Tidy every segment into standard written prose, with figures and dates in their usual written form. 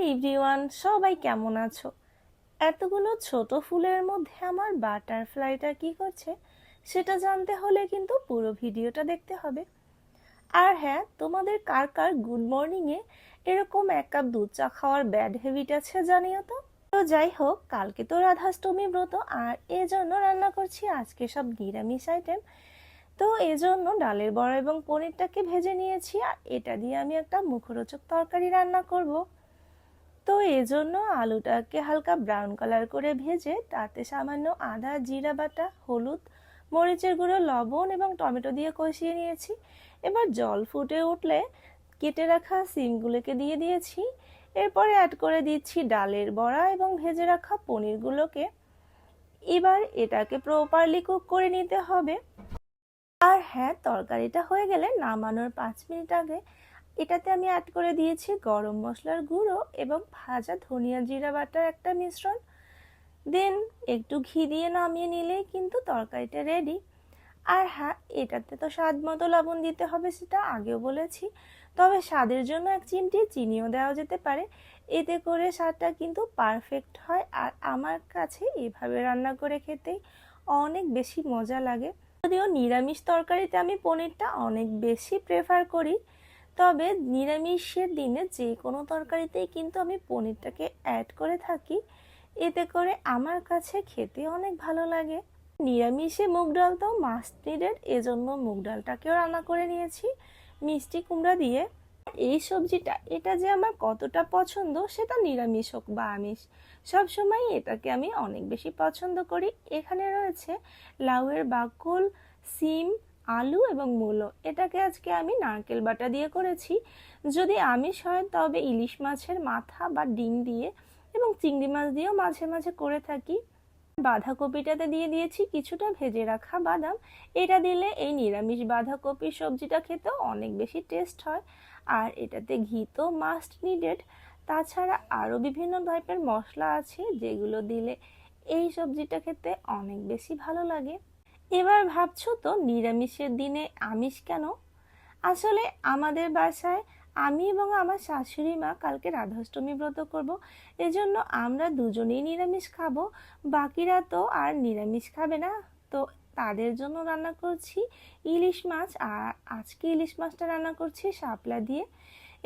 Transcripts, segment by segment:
Everyone, সবাই কেমন আছো? এতগুলো ছোট ফুলের মধ্যে আমার বাটারফ্লাইটা কি করছে সেটা জানতে হলে কিন্তু পুরো ভিডিওটা দেখতে হবে। আর হ্যাঁ, তোমাদের কার কার গুড মর্নিংয়ে এরকম 1 কাপ দুধ চা খাওয়ার ব্যাড হ্যাবিট আছে জানিও তো। তো যাই হোক, কালকে তো রাধাষ্টমী ব্রত, আর এজন্য রান্না করছি আজকে সব নিরামিষ আইটেম। তো এজন্য ডালের বড়া এবং পনিরটাকে ভেজে নিয়েছি, আর এটা দিয়ে আমি একটা মুখরোচক তরকারি রান্না করব। তো এজন্য আলুটাকে হালকা ব্রাউন কালার করে ভেজে তাতে সামান্য আদা, জিরা বাটা, হলুদ, মরিচের গুঁড়ো, লবণ এবং টমেটো দিয়ে কষিয়ে নিয়েছি। এবার জল ফুটে উঠলে কেটে রাখা সিমগুলোকে দিয়ে দিয়েছি। এরপরে অ্যাড করে দিচ্ছি ডালের বড়া এবং ভেজে রাখা পনিরগুলোকে। এবার এটাকে প্রপারলি কুক করে নিতে হবে। আর হ্যাঁ, তরকারিটা হয়ে গেলে নামানোর 5 মিনিট আগে এটাতে আমি অ্যাড করে দিয়েছি গরম মশলার গুঁড়ো এবং ভাজা ধনিয়া জিরা বাটার একটা মিশ্রণ। দেন একটু ঘি দিয়ে নামিয়ে নিলেই কিন্তু তরকারিটা রেডি। আর হ্যাঁ, এটাতে তো স্বাদ মতো লবণ দিতে হবে, সেটা আগেও বলেছি। তবে স্বাদের জন্য 1 চিমটি চিনিও দেওয়া যেতে পারে, এতে করে স্বাদটা কিন্তু পারফেক্ট হয়। আর আমার কাছে এভাবে রান্না করে খেতেই অনেক বেশি মজা লাগে। যদিও নিরামিষ তরকারিতে আমি পনিরটা অনেক বেশি প্রেফার করি, তবে নিরামিষের দিনে যে কোনো তরকারিতেই কিন্তু আমি পনিরটাকে অ্যাড করে থাকি, এতে করে আমার কাছে খেতে অনেক ভালো লাগে। নিরামিষে মুগ ডাল তো মাস্ট নিডেড, এজন্য মুগ ডালটাকেও রান্না করে নিয়েছি মিষ্টি কুমড়া দিয়ে। এই সবজিটা এটা যে আমার কতটা পছন্দ সেটা নিরামিষ হোক বা আমিষ, সবসময় এটাকে আমি অনেক বেশি পছন্দ করি। এখানে রয়েছে লাউয়ের বাকল, সিম, আলু এবং মূলো। এটাকে আজকে আমি নারকেল বাটা দিয়ে করেছি। যদি আমিষ হয় তবে ইলিশ মাছের মাথা বা ডিম দিয়ে এবং চিংড়ি মাছ দিয়েও মাঝে মাঝে করে থাকি। বাঁধাকপিটাতে দিয়ে দিয়েছি কিছুটা ভেজে রাখা বাদাম। এটা দিলে এই নিরামিষ বাঁধাকপি সবজিটা খেতেও অনেক বেশি টেস্ট হয়। আর এটাতে ঘি তো মাস্ট নিডেড। তাছাড়া আরও বিভিন্ন টাইপের মশলা আছে যেগুলো দিলে এই সবজিটা খেতে অনেক বেশি ভালো লাগে। এবার ভাবছো তো নিরামিষের দিনে আমিষ কেন? আসলে আমাদের বাসায় আমি এবং আমার শাশুড়ি মা কালকে রাধাষ্টমী ব্রত করব, এজন্য আমরা দুজনেই নিরামিষ খাবো। বাকিরা তো আর নিরামিষ খাবে না। তো তাদের জন্য রান্না করছি ইলিশ মাছ, আর আজকে ইলিশ মাছটা রান্না করছি শাপলা দিয়ে।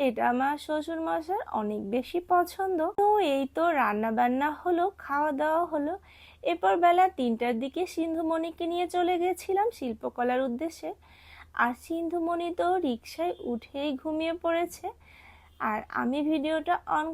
এটা আমার শ্বশুর মশার অনেক বেশি পছন্দ। তো এই তো রান্না বান্না হলো, খাওয়া দাওয়া হলো। এরপর বেলা 3টার দিকে সিন্ধুমণিকে নিয়ে চলে গেছিলাম শিল্পকলার উদ্দেশ্যে। আর সিন্ধুমণি তো রিকশায় উঠেই ঘুমিয়ে পড়েছে, আর আমি ভিডিওটা অন